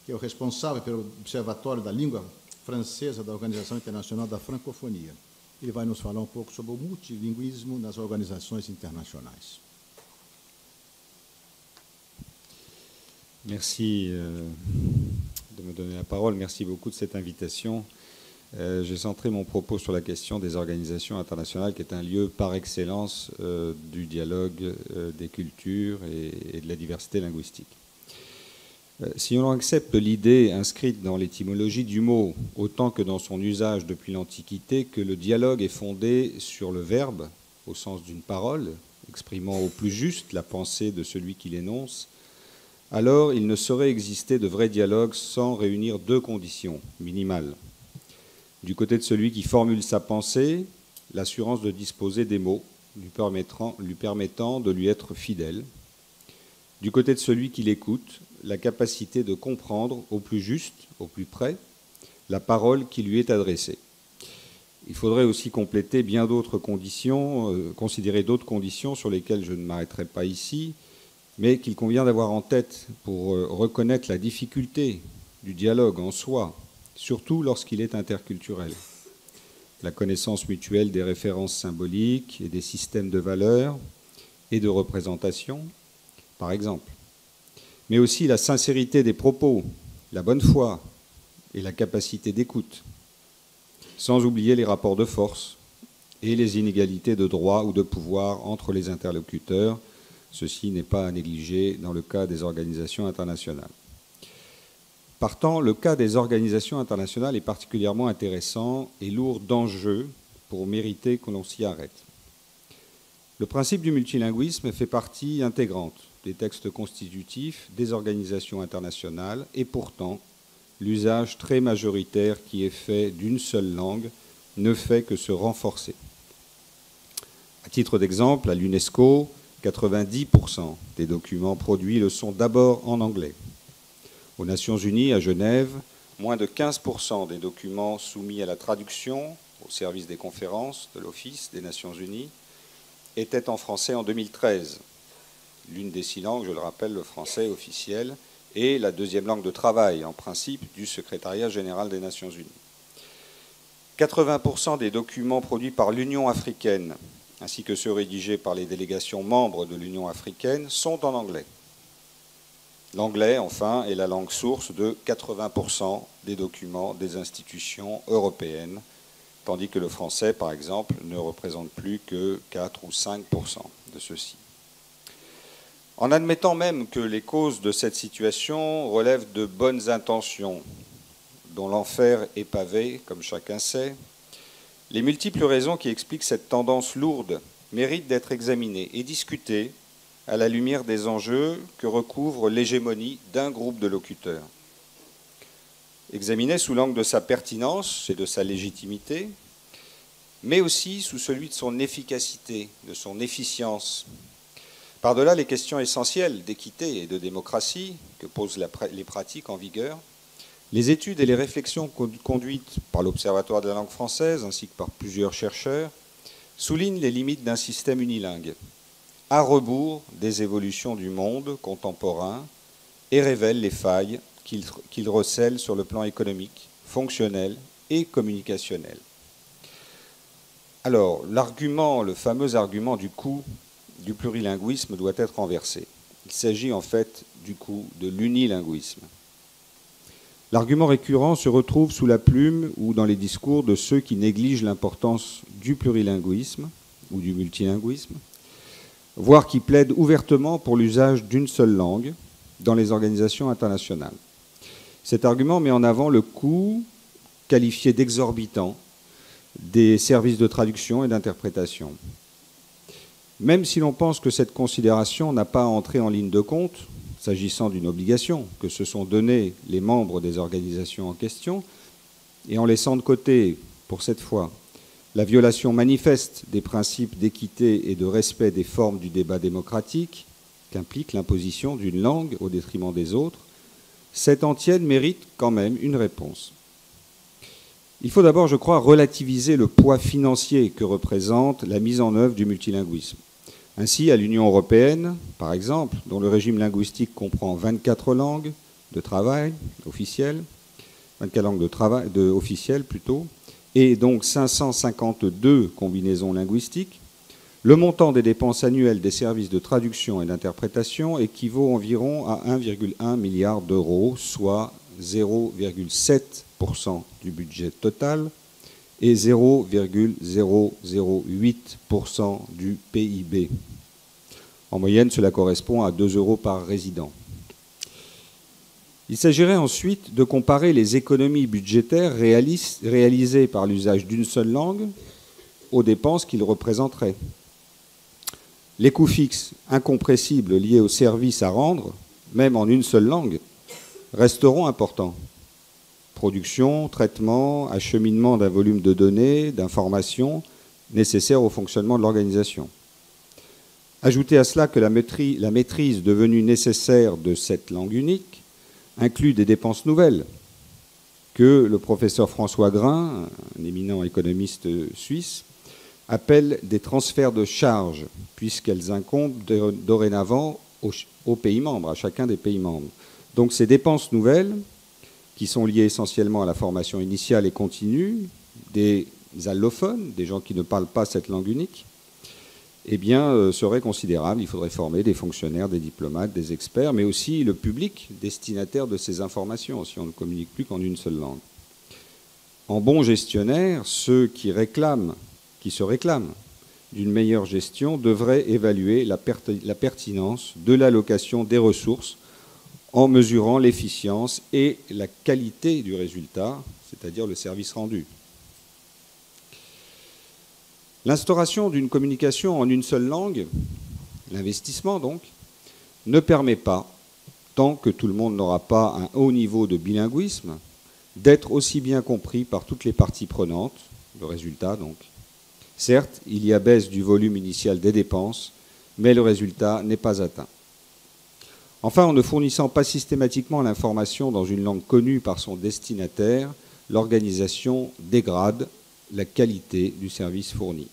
que é o responsável pelo Observatório da Língua Francesa da Organização Internacional da Francofonia. Ele vai nos falar um pouco sobre o multilinguismo nas organizações internationales. Merci de me donner la parole. Merci beaucoup de cette invitation. J'ai centré mon propos sur la question des organisations internationales, qui est un lieu par excellence du dialogue des cultures et de la diversité linguistique. Si on accepte l'idée inscrite dans l'étymologie du mot, autant que dans son usage depuis l'Antiquité, que le dialogue est fondé sur le verbe, au sens d'une parole, exprimant au plus juste la pensée de celui qui l'énonce, alors il ne saurait exister de vrai dialogue sans réunir deux conditions minimales. Du côté de celui qui formule sa pensée, l'assurance de disposer des mots lui permettant de lui être fidèle. Du côté de celui qui l'écoute, la capacité de comprendre au plus juste, au plus près, la parole qui lui est adressée. Il faudrait aussi compléter bien d'autres conditions, considérer d'autres conditions sur lesquelles je ne m'arrêterai pas ici, mais qu'il convient d'avoir en tête pour reconnaître la difficulté du dialogue en soi, surtout lorsqu'il est interculturel. La connaissance mutuelle des références symboliques et des systèmes de valeurs et de représentation, par exemple. Mais aussi la sincérité des propos, la bonne foi et la capacité d'écoute, sans oublier les rapports de force et les inégalités de droit ou de pouvoir entre les interlocuteurs. Ceci n'est pas à négliger dans le cas des organisations internationales. Partant, le cas des organisations internationales est particulièrement intéressant et lourd d'enjeux pour mériter que l'on s'y arrête. Le principe du multilinguisme fait partie intégrante des textes constitutifs des organisations internationales et pourtant, l'usage très majoritaire qui est fait d'une seule langue ne fait que se renforcer. À titre d'exemple, à l'UNESCO, 90% des documents produits le sont d'abord en anglais. Aux Nations Unies, à Genève, moins de 15% des documents soumis à la traduction au service des conférences de l'Office des Nations Unies étaient en français en 2013. L'une des 6 langues, je le rappelle, le français officiel, et la deuxième langue de travail, en principe, du Secrétariat général des Nations Unies. 80% des documents produits par l'Union africaine, ainsi que ceux rédigés par les délégations membres de l'Union africaine, sont en anglais. L'anglais, enfin, est la langue source de 80% des documents des institutions européennes, tandis que le français, par exemple, ne représente plus que 4 ou 5% de ceux-ci. En admettant même que les causes de cette situation relèvent de bonnes intentions, dont l'enfer est pavé, comme chacun sait, les multiples raisons qui expliquent cette tendance lourde méritent d'être examinées et discutées à la lumière des enjeux que recouvre l'hégémonie d'un groupe de locuteurs. Examinées sous l'angle de sa pertinence et de sa légitimité, mais aussi sous celui de son efficacité, de son efficience. Par-delà les questions essentielles d'équité et de démocratie que posent les pratiques en vigueur, les études et les réflexions conduites par l'Observatoire de la langue française ainsi que par plusieurs chercheurs soulignent les limites d'un système unilingue, à rebours des évolutions du monde contemporain et révèlent les failles qu'il recèle sur le plan économique, fonctionnel et communicationnel. Alors, le fameux argument du coût du plurilinguisme doit être renversé. Il s'agit en fait du coût de l'unilinguisme. L'argument récurrent se retrouve sous la plume ou dans les discours de ceux qui négligent l'importance du plurilinguisme ou du multilinguisme, voire qui plaident ouvertement pour l'usage d'une seule langue dans les organisations internationales. Cet argument met en avant le coût qualifié d'exorbitant des services de traduction et d'interprétation. Même si l'on pense que cette considération n'a pas à entrer en ligne de compte, s'agissant d'une obligation que se sont donnés les membres des organisations en question, et en laissant de côté, pour cette fois, la violation manifeste des principes d'équité et de respect des formes du débat démocratique, qu'implique l'imposition d'une langue au détriment des autres, cette antienne mérite quand même une réponse. Il faut d'abord, je crois, relativiser le poids financier que représente la mise en œuvre du multilinguisme. Ainsi, à l'Union européenne, par exemple, dont le régime linguistique comprend 24 langues, de travail officielles, 24 langues de travail officielles plutôt, et donc 552 combinaisons linguistiques. Le montant des dépenses annuelles des services de traduction et d'interprétation équivaut environ à 1,1 milliard d'euros, soit 0,7% du budget total et 0,008% du PIB. En moyenne, cela correspond à 2 euros par résident. Il s'agirait ensuite de comparer les économies budgétaires réalisées par l'usage d'une seule langue aux dépenses qu'il représenterait. Les coûts fixes incompressibles liés aux services à rendre, même en une seule langue, resteront importants. Production, traitement, acheminement d'un volume de données, d'informations nécessaires au fonctionnement de l'organisation. Ajoutez à cela que la maîtrise devenue nécessaire de cette langue unique inclut des dépenses nouvelles que le professeur François Grain, un éminent économiste suisse, appelle des transferts de charges, puisqu'elles incombent dorénavant aux pays membres, à chacun des pays membres. Donc ces dépenses nouvelles, qui sont liées essentiellement à la formation initiale et continue des allophones, des gens qui ne parlent pas cette langue unique, eh bien, seraient considérables. Il faudrait former des fonctionnaires, des diplomates, des experts, mais aussi le public destinataire de ces informations, si on ne communique plus qu'en une seule langue. En bon gestionnaire, ceux qui se réclament d'une meilleure gestion devraient évaluer la pertinence de l'allocation des ressources en mesurant l'efficience et la qualité du résultat, c'est-à-dire le service rendu. L'instauration d'une communication en une seule langue, l'investissement donc, ne permet pas, tant que tout le monde n'aura pas un haut niveau de bilinguisme, d'être aussi bien compris par toutes les parties prenantes, le résultat donc. Certes, il y a baisse du volume initial des dépenses, mais le résultat n'est pas atteint. Enfin, en ne fournissant pas systématiquement l'information dans une langue connue par son destinataire, l'organisation dégrade la qualité du service fourni.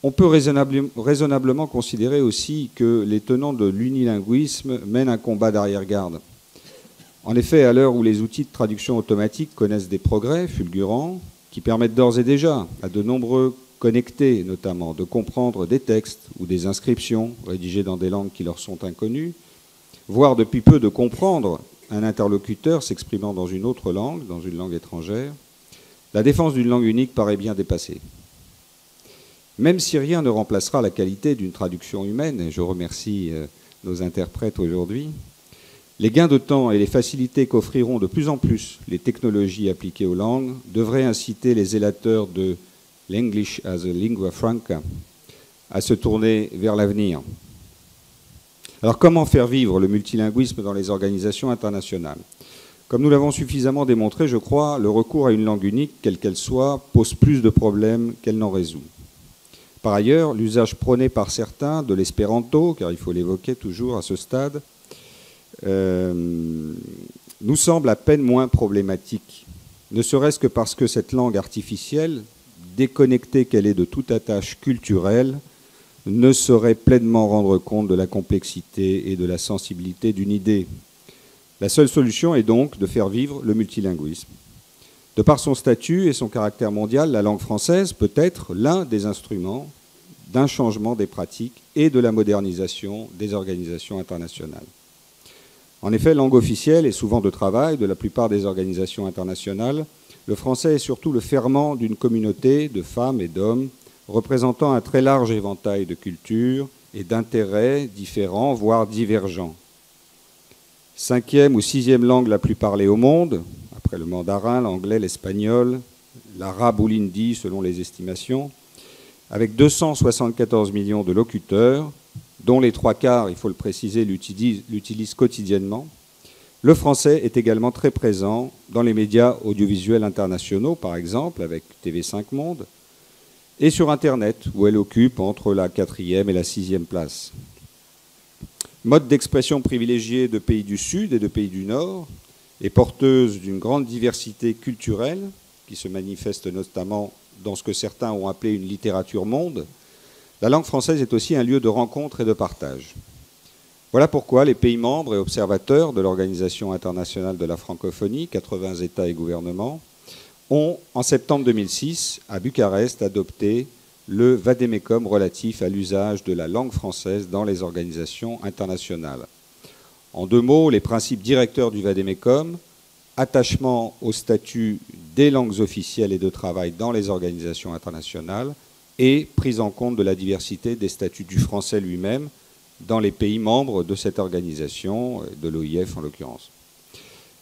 On peut raisonnablement considérer aussi que les tenants de l'unilinguisme mènent un combat d'arrière-garde. En effet, à l'heure où les outils de traduction automatique connaissent des progrès fulgurants, qui permettent d'ores et déjà à de nombreux connectés, notamment, de comprendre des textes ou des inscriptions rédigées dans des langues qui leur sont inconnues, voire depuis peu de comprendre un interlocuteur s'exprimant dans une autre langue, dans une langue étrangère, la défense d'une langue unique paraît bien dépassée. Même si rien ne remplacera la qualité d'une traduction humaine, et je remercie nos interprètes aujourd'hui, les gains de temps et les facilités qu'offriront de plus en plus les technologies appliquées aux langues devraient inciter les zélateurs de l'English as a lingua franca à se tourner vers l'avenir. Alors comment faire vivre le multilinguisme dans les organisations internationales ? Comme nous l'avons suffisamment démontré, je crois, le recours à une langue unique, quelle qu'elle soit, pose plus de problèmes qu'elle n'en résout. Par ailleurs, l'usage prôné par certains de l'espéranto, car il faut l'évoquer toujours à ce stade, nous semble à peine moins problématique, ne serait-ce que parce que cette langue artificielle, déconnectée qu'elle est de toute attache culturelle, ne saurait pleinement rendre compte de la complexité et de la sensibilité d'une idée. La seule solution est donc de faire vivre le multilinguisme. De par son statut et son caractère mondial, la langue française peut être l'un des instruments d'un changement des pratiques et de la modernisation des organisations internationales. En effet, langue officielle et souvent de travail de la plupart des organisations internationales, le français est surtout le ferment d'une communauté de femmes et d'hommes représentant un très large éventail de cultures et d'intérêts différents, voire divergents. 5e ou 6e langue la plus parlée au monde, après le mandarin, l'anglais, l'espagnol, l'arabe ou l'hindi selon les estimations, avec 274 millions de locuteurs, dont les 3/4, il faut le préciser, l'utilisent quotidiennement. Le français est également très présent dans les médias audiovisuels internationaux, par exemple, avec TV5 Monde, et sur Internet, où elle occupe entre la 4e et la 6e place. Mode d'expression privilégié de pays du Sud et de pays du Nord, et porteuse d'une grande diversité culturelle, qui se manifeste notamment dans ce que certains ont appelé une littérature monde, la langue française est aussi un lieu de rencontre et de partage. Voilà pourquoi les pays membres et observateurs de l'Organisation internationale de la francophonie, 80 États et gouvernements, ont, en septembre 2006, à Bucarest, adopté le vade-mecum relatif à l'usage de la langue française dans les organisations internationales. En 2 mots, les principes directeurs du vade-mecum: attachement au statut des langues officielles et de travail dans les organisations internationales et prise en compte de la diversité des statuts du français lui-même dans les pays membres de cette organisation, de l'OIF en l'occurrence.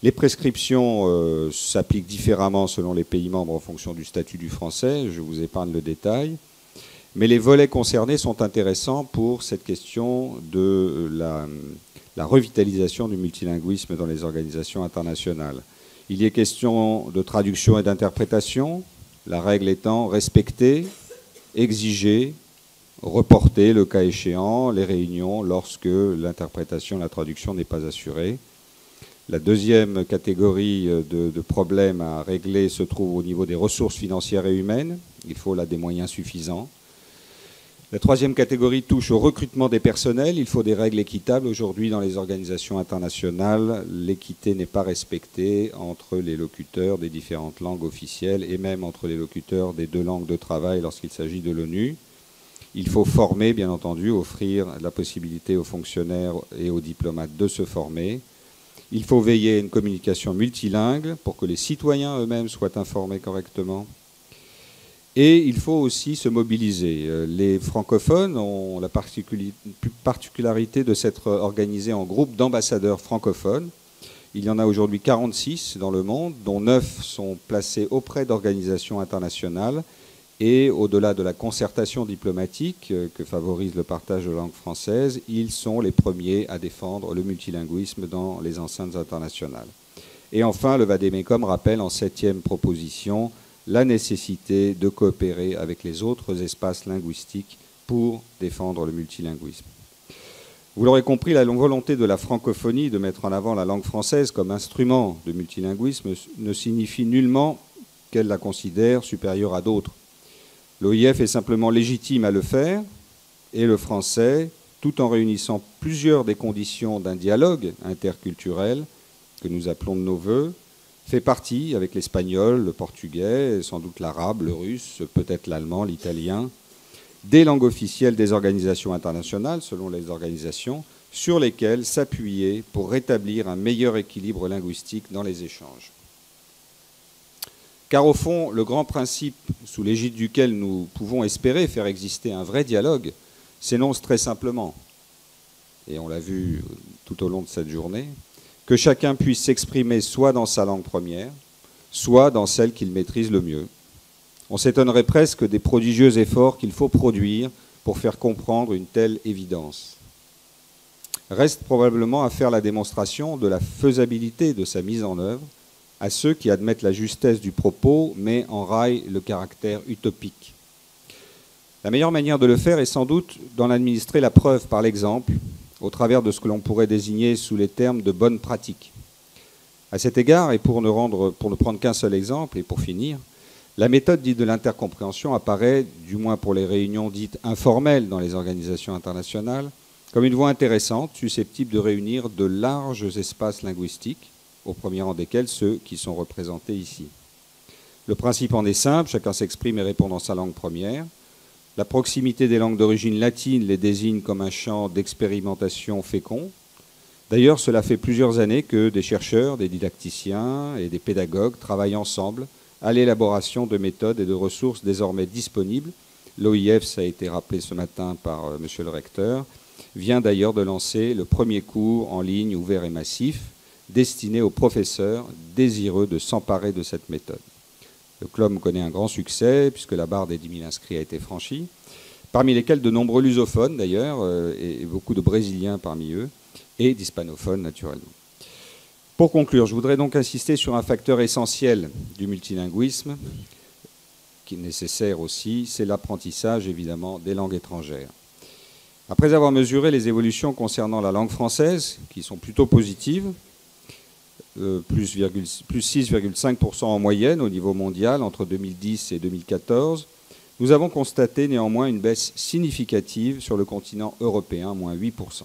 Les prescriptions s'appliquent différemment selon les pays membres en fonction du statut du français, je vous épargne le détail, mais les volets concernés sont intéressants pour cette question de la revitalisation du multilinguisme dans les organisations internationales. Il y est question de traduction et d'interprétation, la règle étant respecter, exiger, reporter, le cas échéant, les réunions lorsque l'interprétation, la traduction n'est pas assurée. La deuxième catégorie de problèmes à régler se trouve au niveau des ressources financières et humaines. Il faut là des moyens suffisants. La troisième catégorie touche au recrutement des personnels. Il faut des règles équitables. Aujourd'hui, dans les organisations internationales, l'équité n'est pas respectée entre les locuteurs des différentes langues officielles et même entre les locuteurs des 2 langues de travail lorsqu'il s'agit de l'ONU. Il faut former, bien entendu, offrir la possibilité aux fonctionnaires et aux diplomates de se former. Il faut veiller à une communication multilingue pour que les citoyens eux-mêmes soient informés correctement. Et il faut aussi se mobiliser. Les francophones ont la particularité de s'être organisés en groupe d'ambassadeurs francophones. Il y en a aujourd'hui 46 dans le monde, dont 9 sont placés auprès d'organisations internationales. Et au-delà de la concertation diplomatique que favorise le partage de langue française, ils sont les premiers à défendre le multilinguisme dans les enceintes internationales. Et enfin, le vade-mecum rappelle en 7e proposition la nécessité de coopérer avec les autres espaces linguistiques pour défendre le multilinguisme. Vous l'aurez compris, la volonté de la francophonie de mettre en avant la langue française comme instrument de multilinguisme ne signifie nullement qu'elle la considère supérieure à d'autres. L'OIF est simplement légitime à le faire, et le français, tout en réunissant plusieurs des conditions d'un dialogue interculturel que nous appelons de nos voeux, fait partie, avec l'espagnol, le portugais, sans doute l'arabe, le russe, peut-être l'allemand, l'italien, des langues officielles des organisations internationales, selon les organisations, sur lesquelles s'appuyer pour rétablir un meilleur équilibre linguistique dans les échanges. Car au fond, le grand principe sous l'égide duquel nous pouvons espérer faire exister un vrai dialogue s'énonce très simplement, et on l'a vu tout au long de cette journée, que chacun puisse s'exprimer soit dans sa langue première, soit dans celle qu'il maîtrise le mieux. On s'étonnerait presque des prodigieux efforts qu'il faut produire pour faire comprendre une telle évidence. Reste probablement à faire la démonstration de la faisabilité de sa mise en œuvre à ceux qui admettent la justesse du propos, mais enraillent le caractère utopique. La meilleure manière de le faire est sans doute d'en administrer la preuve par l'exemple, au travers de ce que l'on pourrait désigner sous les termes de bonnes pratiques. À cet égard, et pour ne prendre qu'un seul exemple, et pour finir, la méthode dite de l'intercompréhension apparaît, du moins pour les réunions dites informelles dans les organisations internationales, comme une voie intéressante, susceptible de réunir de larges espaces linguistiques, au premier rang desquels ceux qui sont représentés ici. Le principe en est simple, chacun s'exprime et répond dans sa langue première. La proximité des langues d'origine latine les désigne comme un champ d'expérimentation fécond. D'ailleurs, cela fait plusieurs années que des chercheurs, des didacticiens et des pédagogues travaillent ensemble à l'élaboration de méthodes et de ressources désormais disponibles. L'OIF, ça a été rappelé ce matin par monsieur le recteur, vient d'ailleurs de lancer le premier cours en ligne ouvert et massif destiné aux professeurs désireux de s'emparer de cette méthode. Le CLOM connaît un grand succès puisque la barre des 10 000 inscrits a été franchie, parmi lesquels de nombreux lusophones d'ailleurs, et beaucoup de Brésiliens parmi eux, et d'hispanophones naturellement. Pour conclure, je voudrais donc insister sur un facteur essentiel du multilinguisme, qui est nécessaire aussi, c'est l'apprentissage évidemment des langues étrangères. Après avoir mesuré les évolutions concernant la langue française, qui sont plutôt positives, plus 6,5% en moyenne au niveau mondial entre 2010 et 2014, nous avons constaté néanmoins une baisse significative sur le continent européen, moins 8%.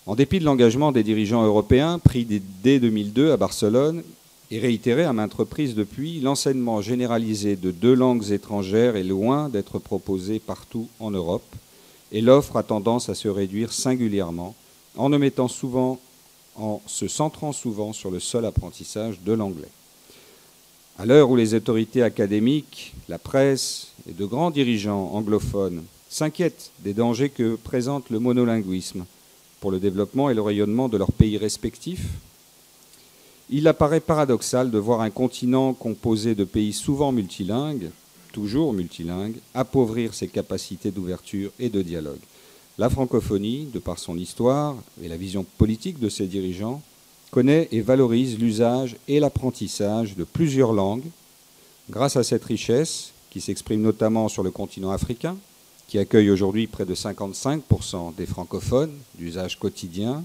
En dépit de l'engagement des dirigeants européens pris dès 2002 à Barcelone et réitéré à maintes reprises depuis, l'enseignement généralisé de 2 langues étrangères est loin d'être proposé partout en Europe, et l'offre a tendance à se réduire singulièrement en se centrant souvent sur le seul apprentissage de l'anglais. À l'heure où les autorités académiques, la presse et de grands dirigeants anglophones s'inquiètent des dangers que présente le monolinguisme pour le développement et le rayonnement de leurs pays respectifs, il apparaît paradoxal de voir un continent composé de pays souvent multilingues, toujours multilingues, appauvrir ses capacités d'ouverture et de dialogue. La francophonie, de par son histoire et la vision politique de ses dirigeants, connaît et valorise l'usage et l'apprentissage de plusieurs langues. Grâce à cette richesse, qui s'exprime notamment sur le continent africain, qui accueille aujourd'hui près de 55% des francophones d'usage quotidien,